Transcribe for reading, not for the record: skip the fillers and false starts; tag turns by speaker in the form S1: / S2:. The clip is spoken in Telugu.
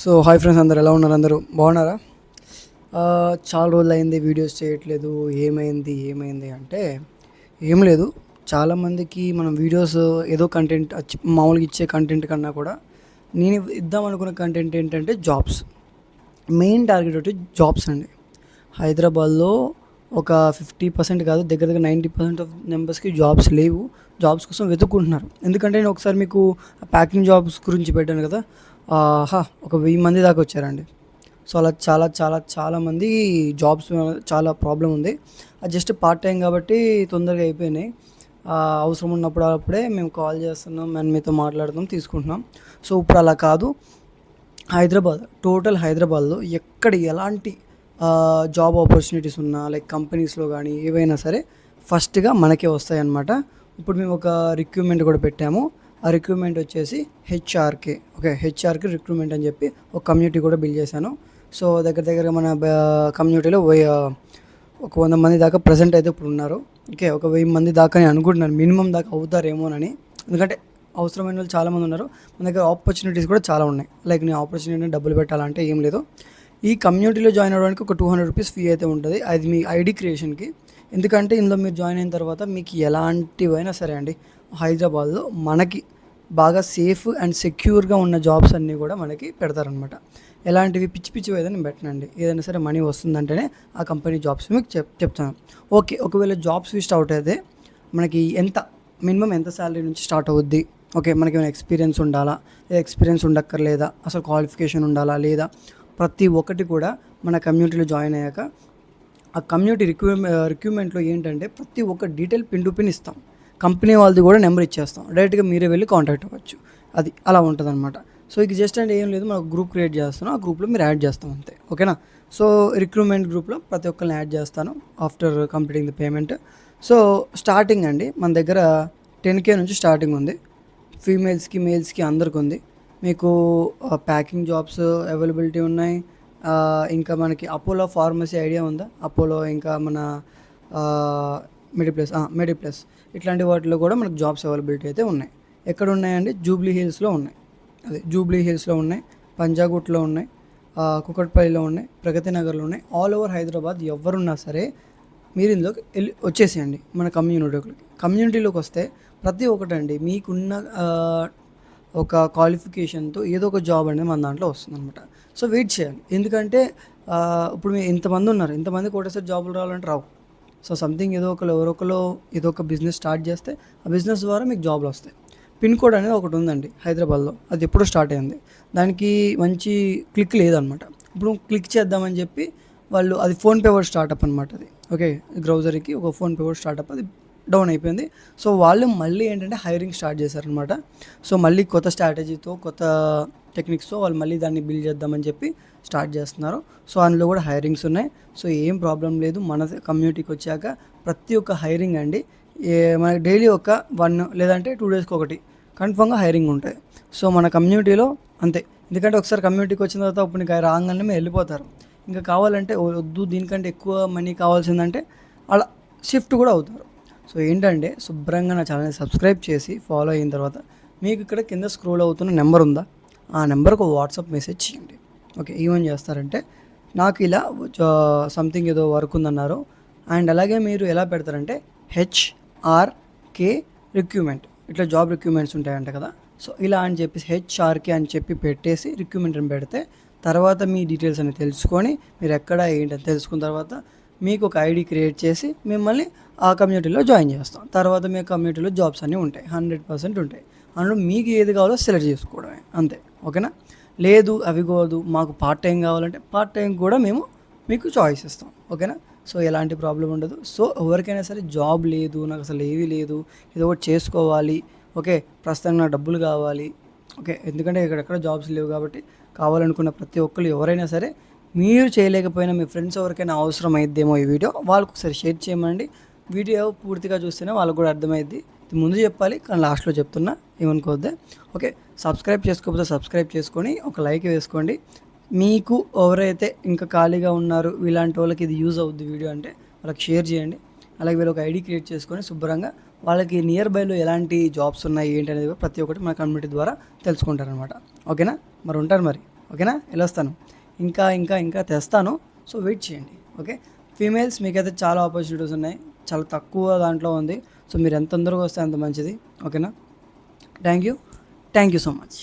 S1: సో హాయ్ ఫ్రెండ్స్, అందరు ఎలా ఉన్నారు? అందరూ బాగున్నారా? చాలా రోజులు అయింది వీడియోస్ చేయట్లేదు. ఏమైంది అంటే ఏం లేదు. చాలామందికి మనం వీడియోస్ ఏదో కంటెంట్ మామూలుగా ఇచ్చే కంటెంట్ కన్నా కూడా నేను ఇద్దాం అనుకున్న కంటెంట్ ఏంటంటే జాబ్స్. మెయిన్ టార్గెట్ ఒకటి జాబ్స్ అండి. హైదరాబాద్లో ఒక 50% కాదు, దగ్గర 90% ఆఫ్ మెంబర్స్కి జాబ్స్ లేవు. జాబ్స్ కోసం వెతుక్కుంటున్నారు. ఎందుకంటే నేను ఒకసారి మీకు ప్యాకింగ్ జాబ్స్ గురించి పెట్టాను కదా, ఒక 1000 మంది దాకా వచ్చారండి. సో అలా చాలామంది జాబ్స్ చాలా ప్రాబ్లం ఉంది. అది జస్ట్ పార్ట్ టైం కాబట్టి తొందరగా అయిపోయినాయి. అవసరం ఉన్నప్పుడు అప్పుడే మేము కాల్ చేస్తున్నాం, మేము మీతో మాట్లాడుతాం, తీసుకుంటున్నాం. సో ఇప్పుడు అలా కాదు. టోటల్ హైదరాబాద్లో ఎక్కడ ఎలాంటి జాబ్ ఆపర్చునిటీస్ ఉన్నా, లైక్ కంపెనీస్లో కానీ ఏవైనా సరే ఫస్ట్గా మనకే వస్తాయి అన్నమాట. ఇప్పుడు మేము ఒక రిక్రూట్మెంట్ కూడా పెట్టాము. ఆ రిక్రూట్మెంట్ వచ్చేసి హెచ్ఆర్కే రిక్రూట్మెంట్ అని చెప్పి ఒక కమ్యూనిటీ కూడా బిల్డ్ చేశాను. సో దగ్గరగా మన కమ్యూనిటీలో ఒక 100 మంది దాకా ప్రజెంట్ అయితే ఇప్పుడు ఉన్నారు. ఒక 1000 మంది దాకా నేను అనుకుంటున్నాను, మినిమం దాకా అవుతారేమోనని. ఎందుకంటే అవసరమైన వాళ్ళు చాలామంది ఉన్నారు. మన దగ్గర ఆపర్చునిటీస్ కూడా చాలా ఉన్నాయి. లైక్ నేను ఆపర్చునిటీని డబ్బులు పెట్టాలంటే ఏం లేదు. ఈ కమ్యూనిటీలో జాయిన్ అవ్వడానికి ఒక 200 రూపీస్ ఫీ అయితే ఉంటుంది. అది మీ ఐడి క్రియేషన్కి. ఎందుకంటే ఇందులో మీరు జాయిన్ అయిన తర్వాత మీకు ఎలాంటివైనా సరే అండి, హైదరాబాద్లో మనకి బాగా సేఫ్ అండ్ సెక్యూర్గా ఉన్న జాబ్స్ అన్నీ కూడా మనకి పెడతారనమాట. ఎలాంటివి పిచ్చి ఏదైనా పెట్టనండి. ఏదైనా సరే మనీ వస్తుందంటేనే ఆ కంపెనీ జాబ్స్ మీకు చెప్తాను. ఒకవేళ జాబ్స్ స్టార్ట్ అయితే మనకి మినిమం ఎంత శాలరీ నుంచి స్టార్ట్ అవుద్ది, మనకి ఏమైనా ఎక్స్పీరియన్స్ ఉండాలా లేదా ఎక్స్పీరియన్స్ ఉండక్కర్లేదా, అసలు క్వాలిఫికేషన్ ఉండాలా లేదా, ప్రతి ఒక్కటి కూడా మన కమ్యూనిటీలో జాయిన్ అయ్యాక ఆ కమ్యూనిటీ రిక్రూట్మెంట్లో ఏంటంటే ప్రతి ఒక్క డీటెయిల్ పిన్ టు పిన్ ఇస్తాం. కంపెనీ వాళ్ళది కూడా నెంబర్ ఇచ్చేస్తాం. డైరెక్ట్గా మీరే వెళ్ళి కాంటాక్ట్ అవ్వచ్చు. అది అలా ఉంటుంది అనమాట. సో ఇక జస్ట్ అంటే ఏం లేదు, మనం గ్రూప్ క్రియేట్ చేస్తున్నాం. ఆ గ్రూప్లో మీరు యాడ్ చేస్తాం అంతే. ఓకేనా? సో రిక్రూట్మెంట్ గ్రూప్లో ప్రతి ఒక్కరిని యాడ్ చేస్తాను after completing the payment. So starting అండి మన దగ్గర 10K నుంచి స్టార్టింగ్ ఉంది. ఫీమేల్స్కి మేల్స్కి అందరికి ఉంది. మీకు ప్యాకింగ్ జాబ్స్ అవైలబిలిటీ ఉన్నాయి. ఇంకా మనకి అపోలో ఫార్మసీ ఐడియా ఉందా? అపోలో, ఇంకా మన మెడిప్లస్ ఇట్లాంటి వాటిలో కూడా మనకు జాబ్స్ అవైలబిలిటీ అయితే ఉన్నాయి. ఎక్కడ ఉన్నాయండి? జూబ్లీ హిల్స్లో ఉన్నాయి, పంజాగుట్లో ఉన్నాయి, కుకట్పల్లిలో ఉన్నాయి, ప్రగతి నగర్లో ఉన్నాయి. ఆల్ ఓవర్ హైదరాబాద్ ఎవరున్నా సరే మీరు ఇందులోకి వచ్చేసేయండి. మన కమ్యూనిటీలోకి వస్తే ప్రతి ఒక్కటండి మీకున్న ఒక క్వాలిఫికేషన్తో ఏదో ఒక జాబ్ అనేది మన దాంట్లో వస్తుంది అనమాట. సో వెయిట్ చేయాలి. ఎందుకంటే ఇప్పుడు మీరు ఇంతమంది ఉన్నారు, ఇంతమందికి ఒకటేసారి జాబులు రావాలంటే రావు. సో సంథింగ్ ఎవరో ఏదో ఒక బిజినెస్ స్టార్ట్ చేస్తే ఆ బిజినెస్ ద్వారా మీకు జాబ్లు వస్తాయి. పిన్ కోడ్ అనేది ఒకటి ఉందండి హైదరాబాద్లో, అది ఎప్పుడో స్టార్ట్ అయింది. దానికి మంచి క్లిక్ లేదనమాట. ఇప్పుడు క్లిక్ చేద్దామని చెప్పి వాళ్ళు, అది ఫోన్పే వర్డ్ స్టార్టప్ అనమాట. అది గ్రౌజరీకి ఒక ఫోన్పే వర్డ్ స్టార్టప్, అది డౌన్ అయిపోయింది. సో వాళ్ళు మళ్ళీ ఏంటంటే హైరింగ్ స్టార్ట్ చేశారనమాట. సో మళ్ళీ కొత్త స్ట్రాటజీతో, కొత్త టెక్నిక్స్తో వాళ్ళు మళ్ళీ దాన్ని బిల్డ్ చేద్దామని చెప్పి స్టార్ట్ చేస్తున్నారు. సో అందులో కూడా హైరింగ్స్ ఉన్నాయి. సో ఏం ప్రాబ్లం లేదు. మన కమ్యూనిటీకి వచ్చాక ప్రతి ఒక్క హైరింగ్ అండి, మనకి డైలీ ఒక 1 లేదంటే 2 డేస్కి ఒకటి కన్ఫర్మ్గా హైరింగ్ ఉంటాయి. సో మన కమ్యూనిటీలో అంతే. ఎందుకంటే ఒకసారి కమ్యూనిటీకి వచ్చిన తర్వాత ఇప్పుడు నీకు రాగానే మీరు వెళ్ళిపోతారు. ఇంకా కావాలంటే వద్దు, దీనికంటే ఎక్కువ మనీ కావాల్సిందంటే అలా షిఫ్ట్ కూడా అవుతారు. సో ఏంటంటే శుభ్రంగా నా ఛానల్ని సబ్స్క్రైబ్ చేసి ఫాలో అయిన తర్వాత మీకు ఇక్కడ కింద స్క్రోల్ అవుతున్న నెంబర్ ఉందా, ఆ నెంబర్కి వాట్సాప్ మెసేజ్ చేయండి. ఏమని చేస్తారంటే, నాకు ఇలా సంథింగ్ ఏదో వర్క్ ఉందన్నారు, అండ్ అలాగే మీరు ఎలా పెడతారంటే హెచ్ఆర్కే రిక్రూట్మెంట్, ఇట్లా జాబ్ రిక్రూట్మెంట్స్ ఉంటాయంట కదా. సో ఇలా అని చెప్పి హెచ్ఆర్కే అని చెప్పి పెట్టేసి రిక్రూట్మెంట్ అని పెడితే తర్వాత మీ డీటెయిల్స్ అని తెలుసుకొని మీరు ఎక్కడ ఏంటని తెలుసుకున్న తర్వాత మీకు ఒక ఐడి క్రియేట్ చేసి మిమ్మల్ని ఆ కమ్యూనిటీలో జాయిన్ చేస్తాం. తర్వాత మీ కమ్యూనిటీలో జాబ్స్ అన్నీ ఉంటాయి, 100% ఉంటాయి. అందులో మీకు ఏది కావాలో సెలెక్ట్ చేసుకోవడమే అంతే. ఓకేనా? లేదు అవి కాదు, మాకు పార్ట్ టైం కావాలంటే పార్ట్ టైం కూడా మేము మీకు చాయిస్ ఇస్తాం. ఓకేనా? సో ఎలాంటి ప్రాబ్లం ఉండదు. సో ఎవరికైనా సరే జాబ్ లేదు, నాకు అసలు ఏమీ లేదు, ఏదో ఒకటి చేసుకోవాలి, ప్రస్తుతం నాకు డబ్బులు కావాలి, ఎందుకంటే ఇక్కడెక్కడ జాబ్స్ లేవు కాబట్టి కావాలనుకున్న ప్రతి ఒక్కరు ఎవరైనా సరే, మీరు చేయలేకపోయినా మీ ఫ్రెండ్స్ ఎవరికైనా అవసరం అయిద్దేమో ఈ వీడియో, వాళ్ళకు ఒకసారి షేర్ చేయమండి. వీడియో పూర్తిగా చూస్తేనే వాళ్ళకు కూడా అర్థమైద్ది. ముందు చెప్పాలి కానీ లాస్ట్లో చెప్తున్నా, ఏమనుకోవద్దే. సబ్స్క్రైబ్ చేసుకోకపోతే సబ్స్క్రైబ్ చేసుకొని ఒక లైక్ వేసుకోండి. మీకు ఎవరైతే ఇంకా ఖాళీగా ఉన్నారు, ఇలాంటి వాళ్ళకి ఇది యూజ్ అవుద్ది వీడియో అంటే వాళ్ళకి షేర్ చేయండి. అలాగే వీళ్ళు ఒక ఐడి క్రియేట్ చేసుకొని శుభ్రంగా వాళ్ళకి నియర్ బైలో ఎలాంటి జాబ్స్ ఉన్నాయి ఏంటి అనేది ప్రతి ఒక్కటి మన కమ్యూనిటీ ద్వారా తెలుసుకుంటారనమాట. ఓకేనా? మరి ఉంటారు మరి. ఓకేనా, వెళ్ళొస్తాను. ఇంకా ఇంకా ఇంకా తెస్తాను, సో వెయిట్ చేయండి. ఓకే, ఫీమేల్స్ మీకైతే చాలా ఆపర్చునిటీస్ ఉన్నాయి, చాలా తక్కువ దాంట్లో ఉంది. సో మీరు ఎంత తొందరగా వస్తే అంత మంచిది. ఓకేనా, థ్యాంక్ యూ సో మచ్.